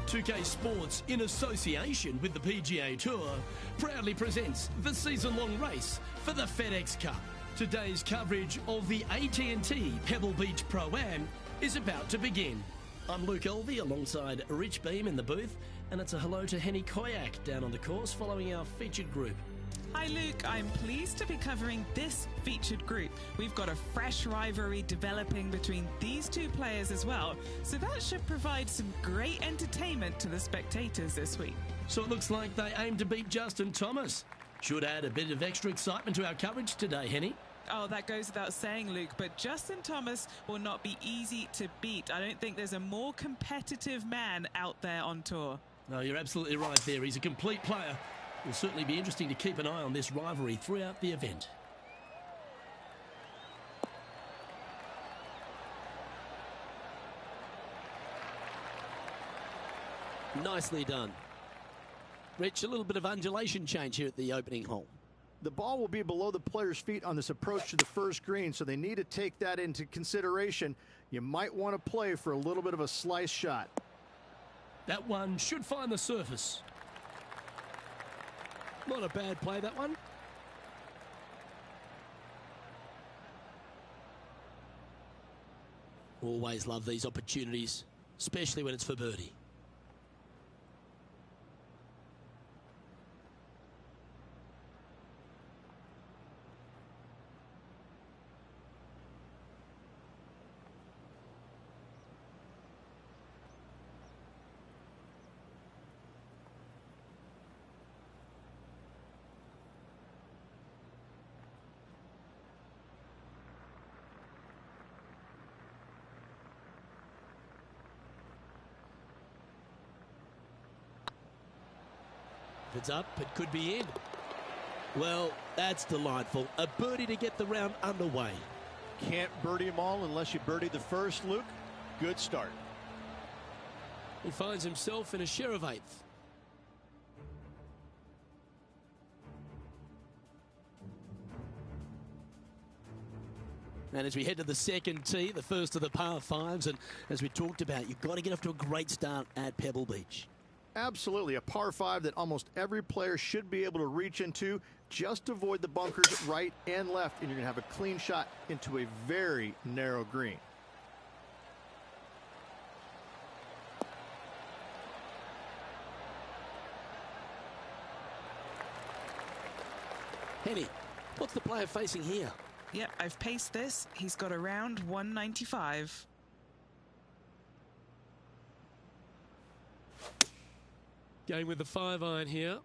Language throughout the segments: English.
2K Sports, in association with the PGA Tour, proudly presents the season-long race for the FedEx Cup. Today's coverage of the AT&T Pebble Beach Pro-Am is about to begin. I'm Luke Elvey alongside Rich Beam in the booth, and it's a hello to Henny Koyak down on the course following our featured group. Hi Luke, I'm pleased to be covering this featured group. We've got a fresh rivalry developing between these two players as well, so that should provide some great entertainment to the spectators this week. So it looks like they aim to beat Justin Thomas. Should add a bit of extra excitement to our coverage today, Henny. Oh, that goes without saying, Luke, but Justin Thomas will not be easy to beat. I don't think there's a more competitive man out there on tour. No, you're absolutely right there. He's a complete player. It will certainly be interesting to keep an eye on this rivalry throughout the event. Nicely done. Rich, a little bit of undulation change here at the opening hole. The ball will be below the player's feet on this approach to the first green, so they need to take that into consideration. You might want to play for a little bit of a slice shot. That one should find the surface. Not a bad play, that one. Always love these opportunities, especially when it's for birdie. If it's up, it could be in. Well, that's delightful. A birdie to get the round underway. Can't birdie them all unless you birdie the first, Luke. Good start. He finds himself in a share of eighth. And as we head to the second tee, the first of the par fives, and as we talked about, you've got to get off to a great start at Pebble Beach. Absolutely, a par 5 that almost every player should be able to reach into. Just avoid the bunkers right and left, and you're going to have a clean shot into a very narrow green. Henny, what's the player facing here? Yep, I've paced this. He's got around 195. Going with the 5-iron here.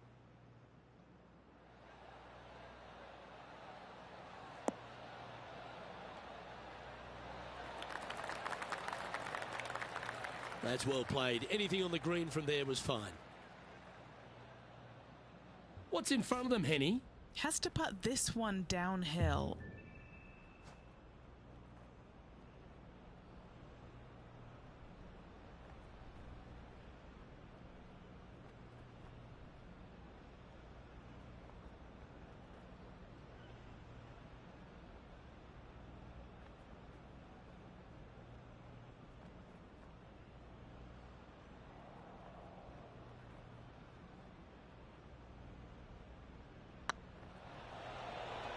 That's well played. Anything on the green from there was fine. What's in front of them, Henny? Has to putt this one downhill.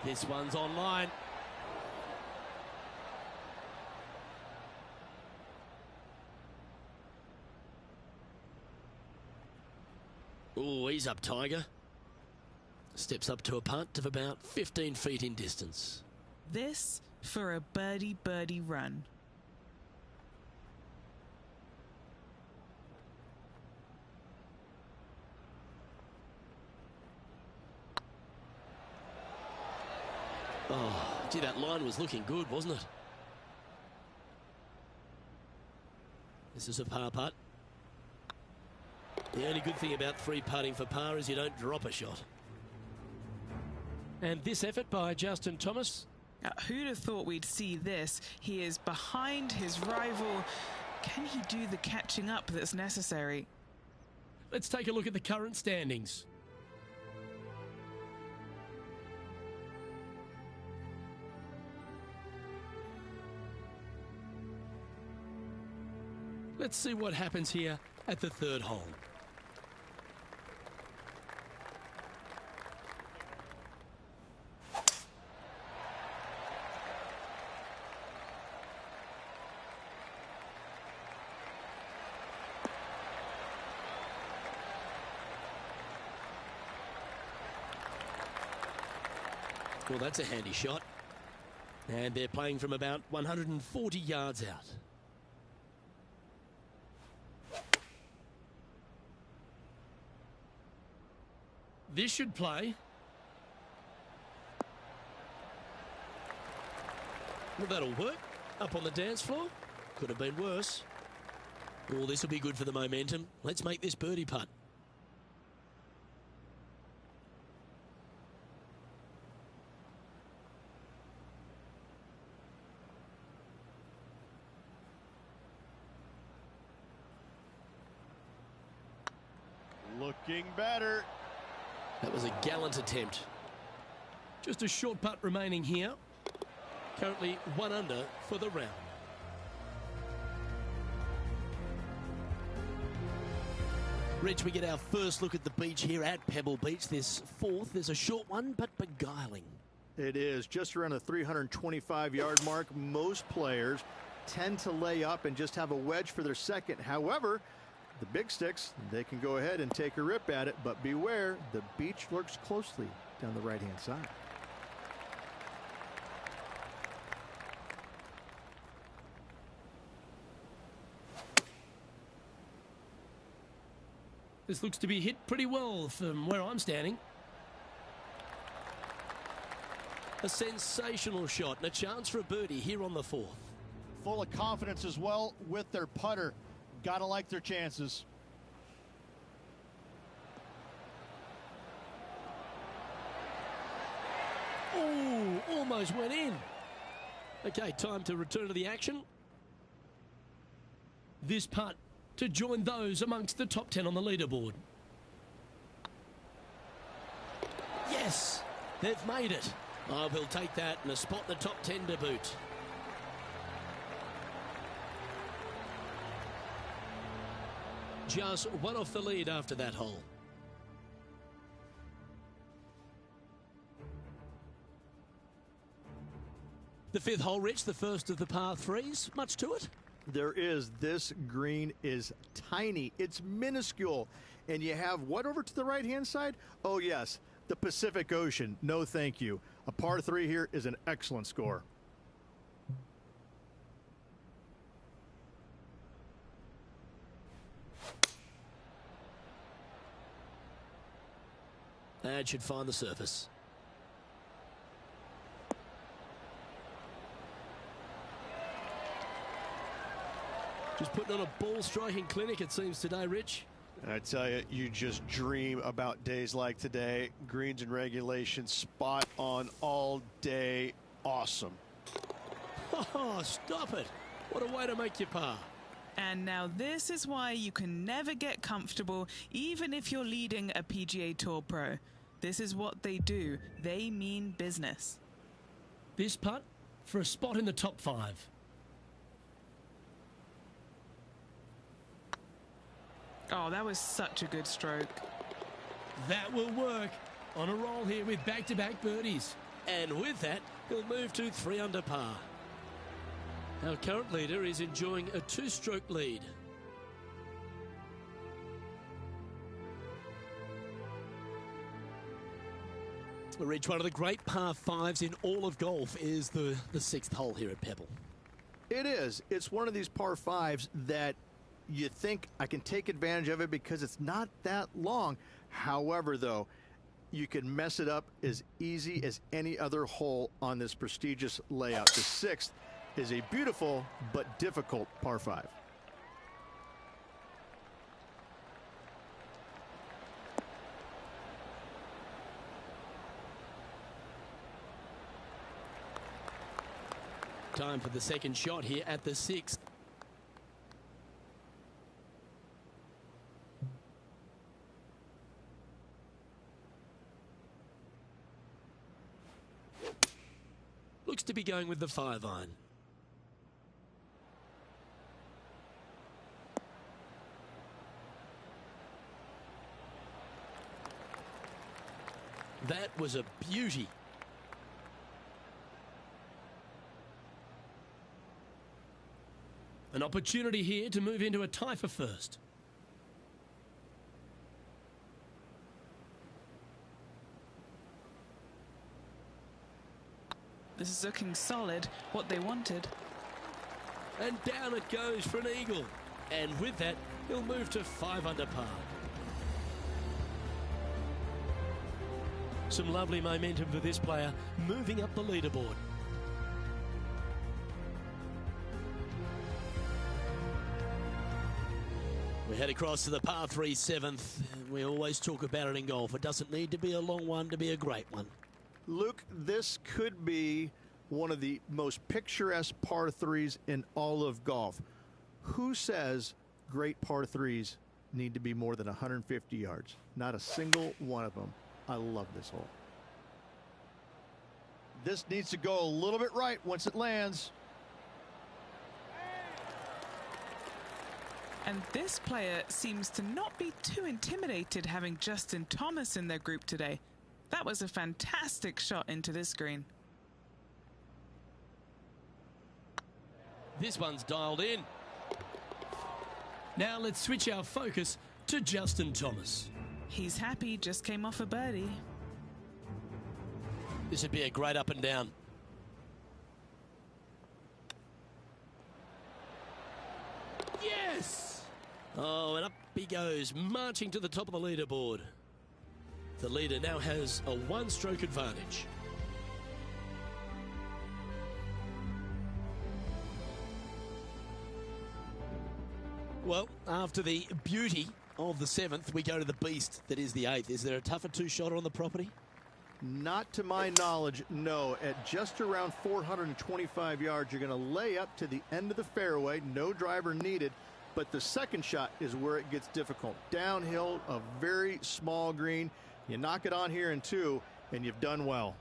This one's online. Oh, he's up, Tiger. Steps up to a putt of about 15 feet in distance. This for a birdie run. Oh, gee, that line was looking good, wasn't it? This is a par putt. The only good thing about free putting for par is you don't drop a shot. And this effort by Justin Thomas. Who'd have thought we'd see this? He is behind his rival. Can he do the catching up that's necessary? Let's take a look at the current standings. Let's see what happens here at the third hole. Well, that's a handy shot. And they're playing from about 140 yards out. This should play. Well, that'll work. Up on the dance floor. Could have been worse. Oh, this will be good for the momentum. Let's make this birdie putt. Looking better. That was a gallant attempt. Just a short putt remaining here. Currently 1 under for the round. Rich, we get our first look at the beach here at Pebble Beach. This fourth is a short one, but beguiling. It is just around the 325-yard mark. Most players tend to lay up and just have a wedge for their second. However, the big sticks, they can go ahead and take a rip at it, but beware, the beach lurks closely down the right-hand side. This looks to be hit pretty well from where I'm standing. A sensational shot and a chance for a birdie here on the fourth. Full of confidence as well with their putter. Gotta like their chances. Oh, almost went in. Okay, time to return to the action. This putt to join those amongst the top 10 on the leaderboard. Yes, they've made it. Oh, we'll take that and a spot in the top 10 to boot. Just one off the lead after that hole. The fifth hole, Rich, the first of the par threes. Much to it? There is. This green is tiny. It's minuscule. And you have what over to the right-hand side? Oh, yes, the Pacific Ocean. No, thank you. A par 3 here is an excellent score. That should find the surface. Just putting on a ball striking clinic, it seems, today, Rich. I tell you, you just dream about days like today. Greens and regulations, spot on all day. Awesome. Oh, stop it. What a way to make your par. And now this is why you can never get comfortable, even if you're leading a PGA Tour pro. This is what they do. They mean business. This putt for a spot in the top 5. Oh, that was such a good stroke. That will work. On a roll here with back-to-back birdies. And with that, he'll move to 3 under par. Our current leader is enjoying a 2-stroke lead. Rich, one of the great par 5s in all of golf is the 6th hole here at Pebble. It is. It's one of these par 5s that you think I can take advantage of it because it's not that long. However, though, you can mess it up as easy as any other hole on this prestigious layout. The 6th is a beautiful but difficult par 5. Time for the second shot here at the 6th. Looks to be going with the 5-iron. That was a beauty. An opportunity here to move into a tie for first. This is looking solid, what they wanted. And down it goes for an eagle. And with that, he'll move to 5 under par. Some lovely momentum for this player, moving up the leaderboard. We head across to the par 3 7th. We always talk about it in golf. It doesn't need to be a long one to be a great one. Luke, this could be one of the most picturesque par 3s in all of golf. Who says great par 3s need to be more than 150 yards? Not a single one of them. I love this hole. This needs to go a little bit right once it lands. And this player seems to not be too intimidated having Justin Thomas in their group today. That was a fantastic shot into this green. This one's dialed in. Now let's switch our focus to Justin Thomas. He's happy, just came off a birdie. This would be a great up and down. Yes! Oh, and up he goes, marching to the top of the leaderboard. The leader now has a one-stroke advantage. Well, after the beauty of the 7th, we go to the beast that is the 8th. Is there a tougher two-shotter on the property? Not to my knowledge, no. At just around 425 yards, you're going to lay up to the end of the fairway. No driver needed. But the second shot is where it gets difficult. Downhill, a very small green. You knock it on here in 2, and you've done well.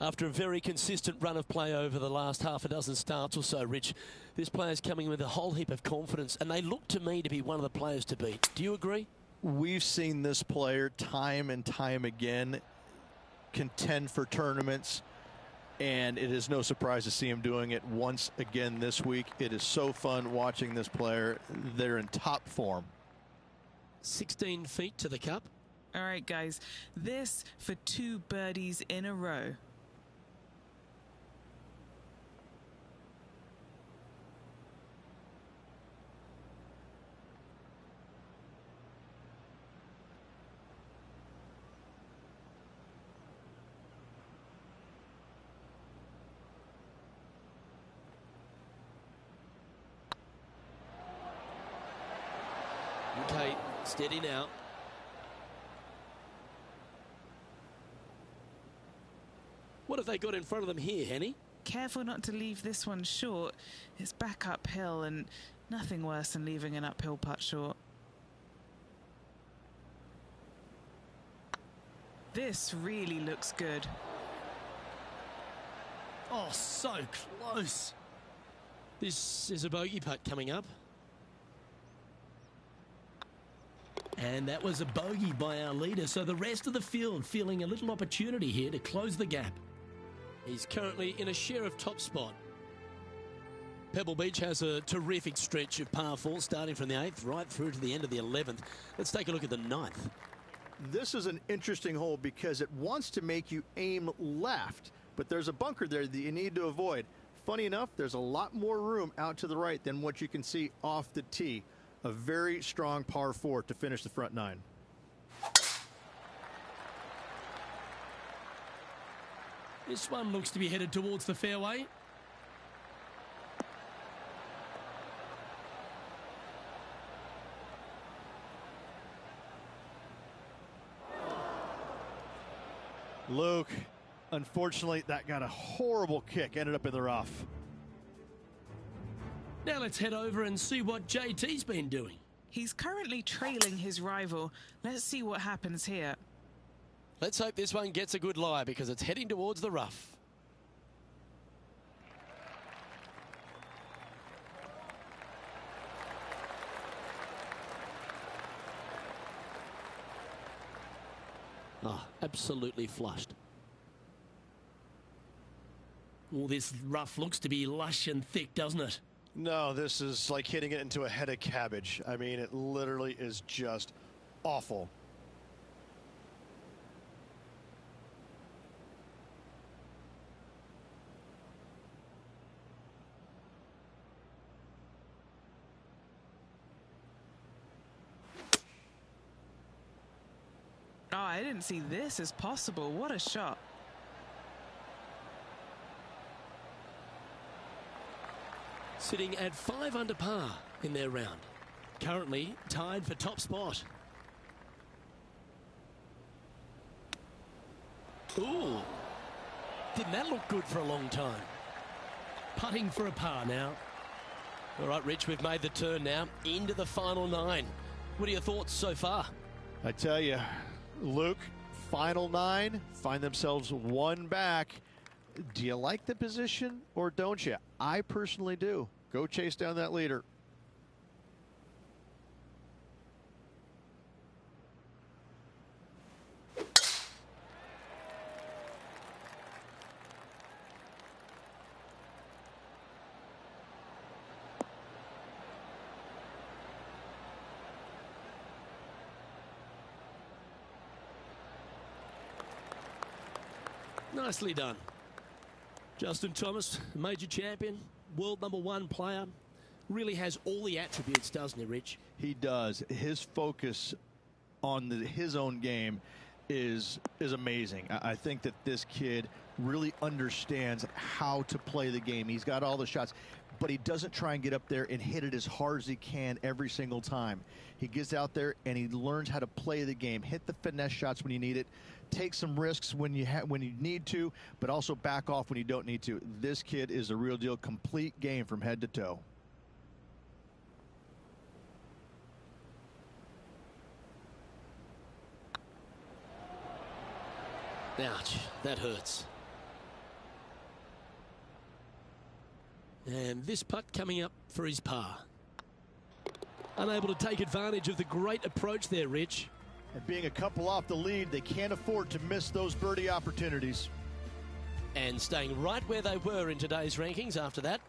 After a very consistent run of play over the last half a dozen starts or so, Rich, this player's coming with a whole heap of confidence, and they look to me to be one of the players to beat. Do you agree? We've seen this player time and time again contend for tournaments, and it is no surprise to see him doing it once again this week. It is so fun watching this player. They're in top form. 16 feet to the cup. All right, guys, this for 2 birdies in a row. Okay, steady now. What have they got in front of them here, Henny? Careful not to leave this one short. It's back uphill, and nothing worse than leaving an uphill putt short. This really looks good. Oh, so close. This is a bogey putt coming up. And that was a bogey by our leader, so the rest of the field feeling a little opportunity here to close the gap. He's currently in a share of top spot. Pebble Beach has a terrific stretch of par 4 starting from the 8th right through to the end of the 11th. Let's take a look at the 9th. This is an interesting hole because it wants to make you aim left, but there's a bunker there that you need to avoid. Funny enough, there's a lot more room out to the right than what you can see off the tee. A very strong par 4 to finish the front 9. This one looks to be headed towards the fairway. Luke, unfortunately, that got a horrible kick. Ended up in the rough. Now let's head over and see what JT's been doing. He's currently trailing his rival. Let's see what happens here. Let's hope this one gets a good lie because it's heading towards the rough. Oh, absolutely flushed. Well, this rough looks to be lush and thick, doesn't it? No, this is like hitting it into a head of cabbage. I mean, it literally is just awful. Oh, I didn't see this as possible. What a shot. Sitting at 5 under par in their round. Currently tied for top spot. Ooh. Didn't that look good for a long time? Putting for a par now. All right, Rich, we've made the turn now into the final 9. What are your thoughts so far? I tell you, Luke, final 9, find themselves one back. Do you like the position or don't you? I personally do. Go chase down that leader. Nicely done. Justin Thomas, major champion, world #1 player, really has all the attributes, doesn't he, Rich? He does. His focus on his own game is amazing. I think that this kid really understands how to play the game. He's got all the shots, but he doesn't try and get up there and hit it as hard as he can every single time. He gets out there and he learns how to play the game, hit the finesse shots when you need it, take some risks when you need to, but also back off when you don't need to. This kid is a real deal, complete game from head to toe. Ouch, that hurts. And this putt coming up for his par. Unable to take advantage of the great approach there, Rich. And being a couple off the lead, they can't afford to miss those birdie opportunities. And staying right where they were in today's rankings after that.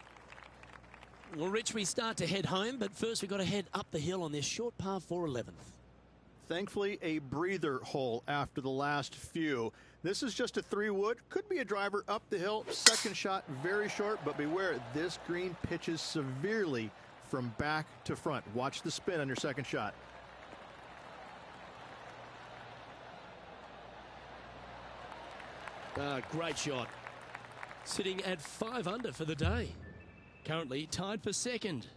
Well, Rich, we start to head home, but first we've got to head up the hill on this short par 4 11th. Thankfully, a breather hole after the last few. This is just a 3-wood. Could be a driver up the hill. Second shot, very short, but beware, this green pitches severely from back to front. Watch the spin on your second shot. Great shot. Sitting at 5 under for the day. Currently tied for second.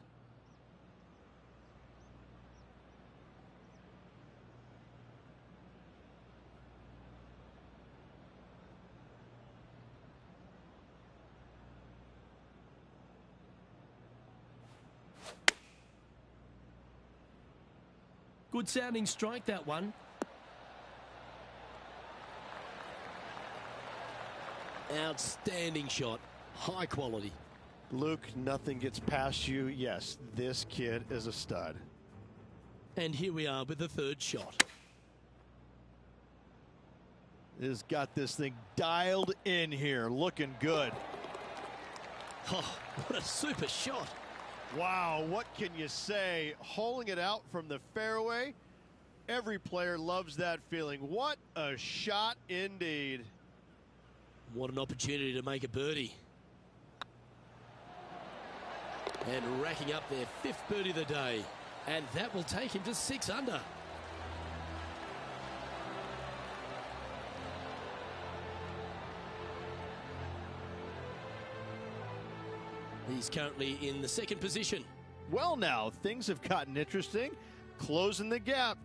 Good sounding strike, that one. Outstanding shot. High quality. Luke, nothing gets past you. Yes, this kid is a stud. And here we are with the third shot. Has got this thing dialed in here. Looking good. Oh, what a super shot. Wow, what can you say? Holing it out from the fairway. Every player loves that feeling. What a shot indeed. What an opportunity to make a birdie. And racking up their 5th birdie of the day. And that will take him to 6 under. He's currently in the 2nd position. Well, now, things have gotten interesting. Closing the gap.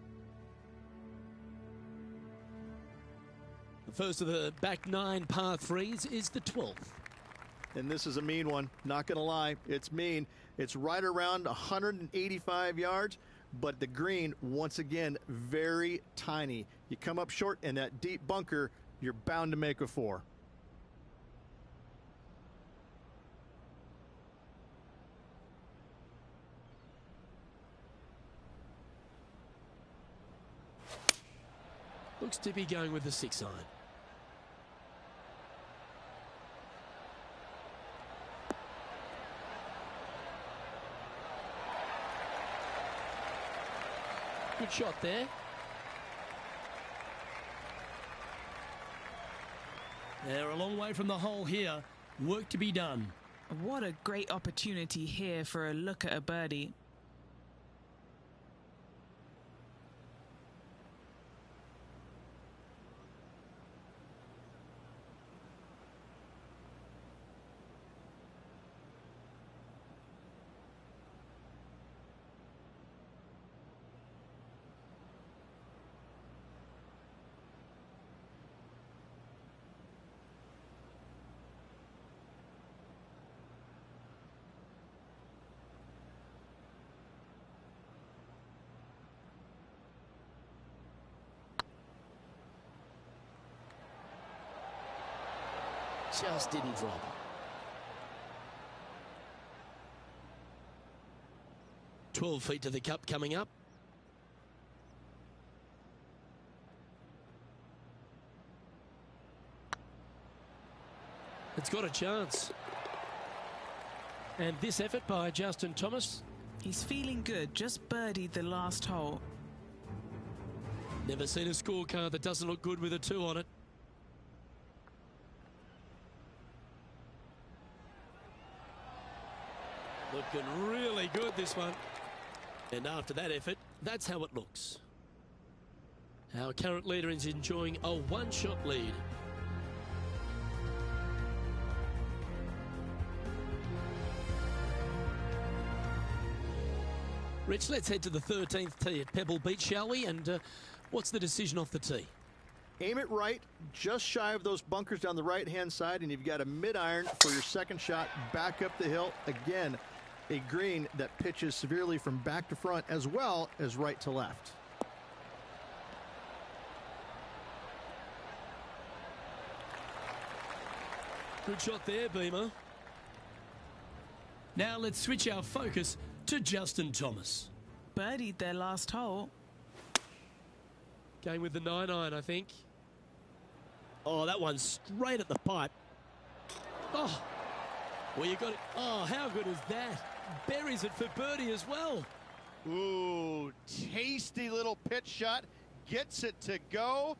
The first of the back 9 par 3s is the 12th. And this is a mean one. Not going to lie. It's mean. It's right around 185 yards, but the green, once again, very tiny. You come up short in that deep bunker, you're bound to make a 4. Looks to be going with the 6-iron. Good shot there. They're a long way from the hole here. Work to be done. What a great opportunity here for a look at a birdie. Just didn't drop. "12 feet to the cup coming up. It's got a chance. And this effort by Justin Thomas. He's feeling good, just birdied the last hole. Never seen a scorecard that doesn't look good with a 2 on it. Looking really good, this one. And after that effort, that's how it looks. Our current leader is enjoying a 1-shot lead. Rich, let's head to the 13th tee at Pebble Beach, shall we? And what's the decision off the tee? Aim it right, just shy of those bunkers down the right-hand side, and you've got a mid-iron for your second shot back up the hill. Again, a green that pitches severely from back to front as well as right to left. Good shot there, Beamer. Now let's switch our focus to Justin Thomas. Birdied their last hole. Going with the 9-iron, I think. Oh, that one's straight at the pipe. Oh, well, you got it. Oh, how good is that? Buries it for birdie as well. Ooh, tasty little pitch shot. Gets it to go.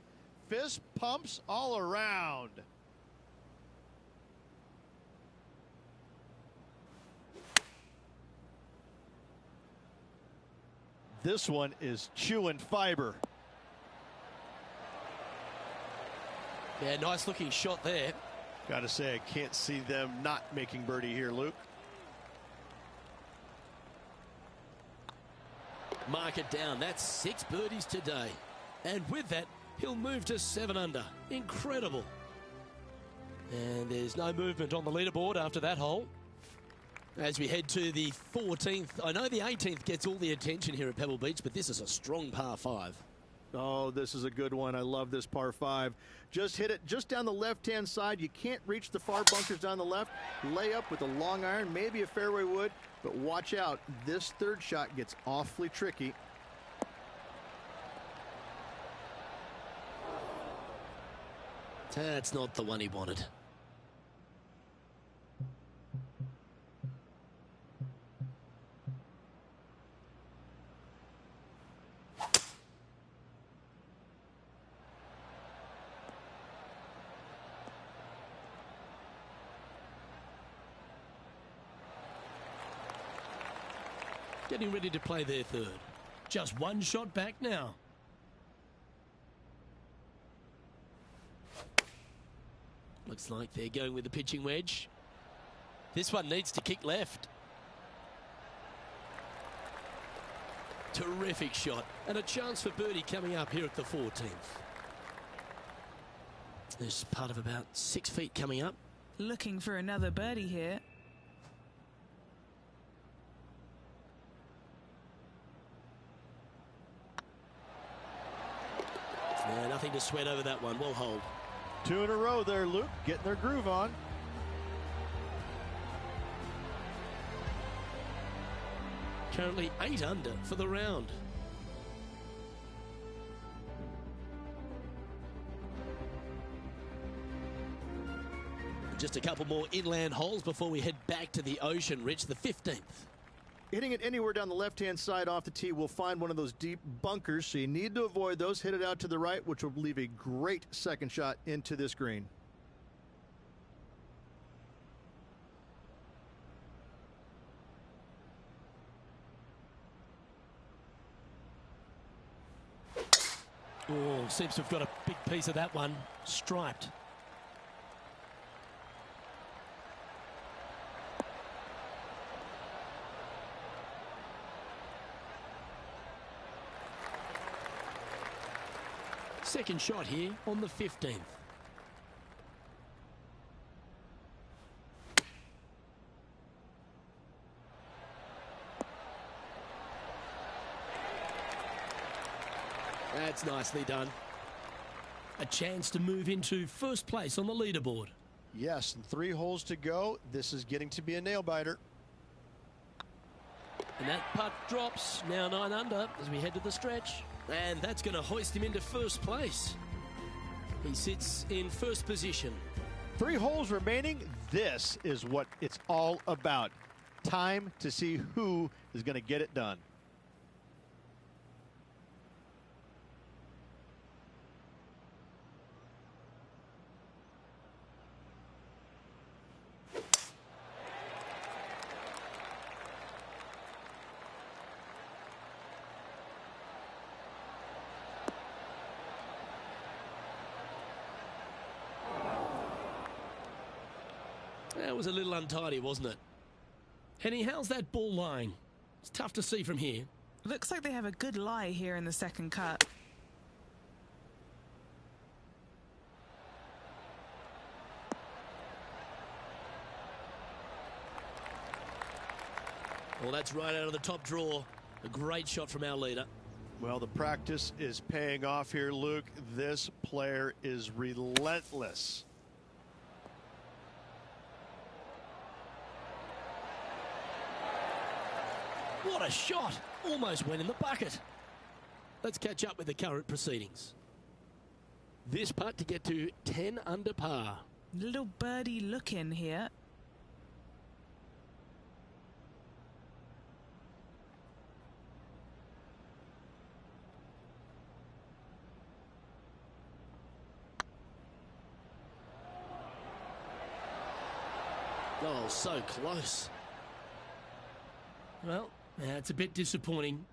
Fist pumps all around. This one is chewing fiber. Yeah, nice looking shot there. Gotta say, I can't see them not making birdie here, Luke. Mark it down. That's 6 birdies today. And with that, he'll move to 7 under. Incredible. And there's no movement on the leaderboard after that hole. As we head to the 14th, I know the 18th gets all the attention here at Pebble Beach, but this is a strong par 5. Oh, this is a good one. I love this par 5. Just hit it just down the left-hand side. You can't reach the far bunkers down the left. Lay up with a long iron, maybe a fairway wood, but watch out. This third shot gets awfully tricky. That's not the one he wanted. Getting ready to play their third. Just 1 shot back now. Looks like they're going with the pitching wedge. This one needs to kick left. Terrific shot. And a chance for birdie coming up here at the 14th. There's part of about 6 feet coming up. Looking for another birdie here. Yeah, nothing to sweat over that one. We'll hold. 2 in a row there, Luke. Getting their groove on. Currently 8 under for the round. Just a couple more inland holes before we head back to the ocean. Rich, the 15th. Hitting it anywhere down the left-hand side off the tee will find one of those deep bunkers, so you need to avoid those. Hit it out to the right, which will leave a great second shot into this green. Oh, seems to have got a big piece of that one. Striped. Second shot here on the 15th. That's nicely done. A chance to move into first place on the leaderboard. Yes, and 3 holes to go. This is getting to be a nail-biter. And that putt drops, now 9 under as we head to the stretch. And that's going to hoist him into first place. He sits in first position. 3 holes remaining. This is what it's all about. Time to see who is going to get it done. That was a little untidy, wasn't it? Henny, how's that ball lying? It's tough to see from here. Looks like they have a good lie here in the second cut. Well, that's right out of the top draw. A great shot from our leader. Well, the practice is paying off here, Luke. This player is relentless. What a shot! Almost went in the bucket. Let's catch up with the current proceedings. This putt to get to 10 under par. Little birdie look in here. Oh, so close. Well, it's a bit disappointing.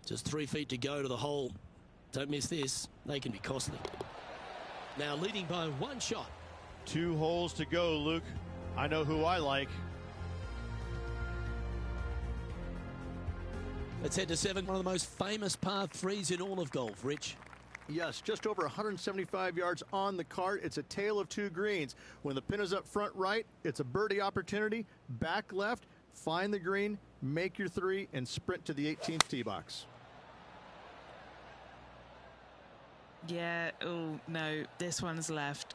Just 3 feet to go to the hole. Don't miss this. They can be costly. Now leading by 1 shot. 2 holes to go, Luke. I know who I like. Let's head to 7. One of the most famous par 3s in all of golf. Rich. Yes, just over 175 yards on the cart. It's a tale of 2 greens. When the pin is up front right, it's a birdie opportunity. Back left, find the green, make your 3, and sprint to the 18th tee box. Yeah, oh no, this one's left.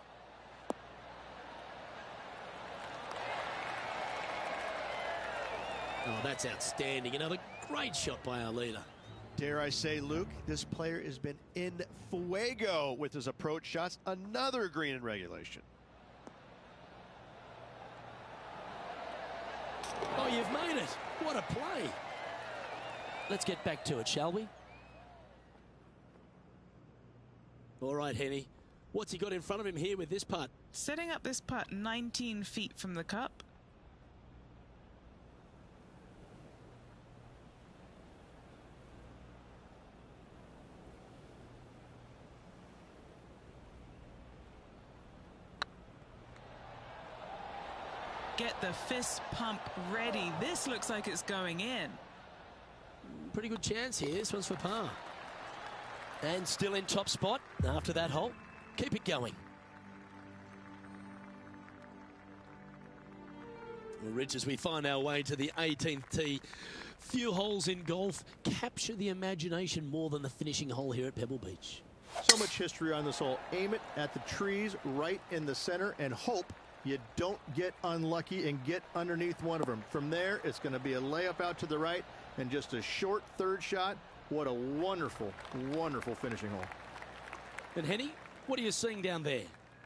Oh, that's outstanding. Another great shot by our leader. Dare I say, Luke, this player has been in fuego with his approach shots. Another green in regulation. Oh, you've made it. What a play. Let's get back to it, shall we? All right, Henny. What's he got in front of him here with this putt? Setting up this putt 19 feet from the cup. Get the fist pump ready. This looks like it's going in. Pretty good chance here. This one's for par. And still in top spot after that hole. Keep it going. Well, Rich, as we find our way to the 18th tee, few holes in golf capture the imagination more than the finishing hole here at Pebble Beach. So much history on this hole. Aim it at the trees right in the center and hope you don't get unlucky and get underneath one of them. From there, it's going to be a layup out to the right and just a short 3rd shot. What a wonderful, wonderful finishing hole. And Henny, what are you seeing down there?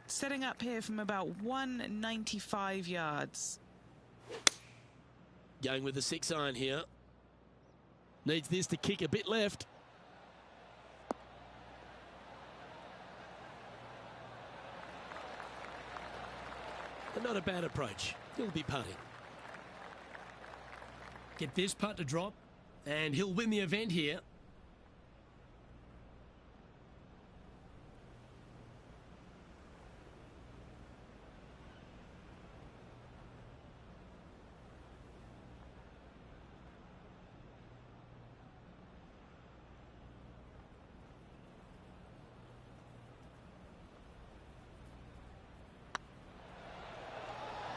setting up here from about 195 yards. Going with the 6-iron here. Needs this to kick a bit left. And not a bad approach. He'll be putting. Get this putt to drop, and he'll win the event here.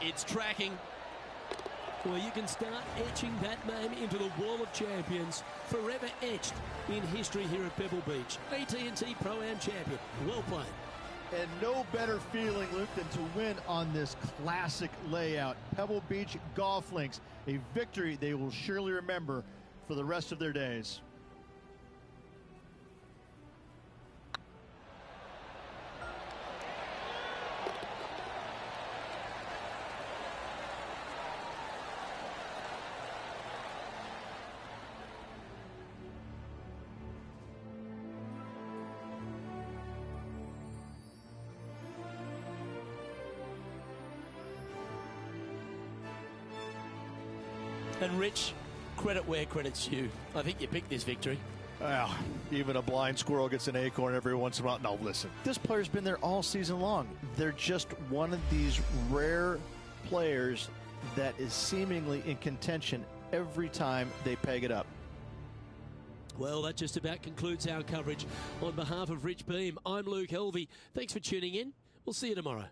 It's tracking. Well, you can start etching that name into the wall of champions, forever etched in history here at Pebble Beach. AT&T Pro-Am champion. Well played. And no better feeling, Luke, than to win on this classic layout. Pebble Beach Golf Links, a victory they will surely remember for the rest of their days. And Rich, credit where credit's due. I think you picked this victory. Well, even a blind squirrel gets an acorn every once in a while. No, listen. This player's been there all season long. They're just one of these rare players that is seemingly in contention every time they peg it up. Well, that just about concludes our coverage. On behalf of Rich Beam, I'm Luke Helvey. Thanks for tuning in. We'll see you tomorrow.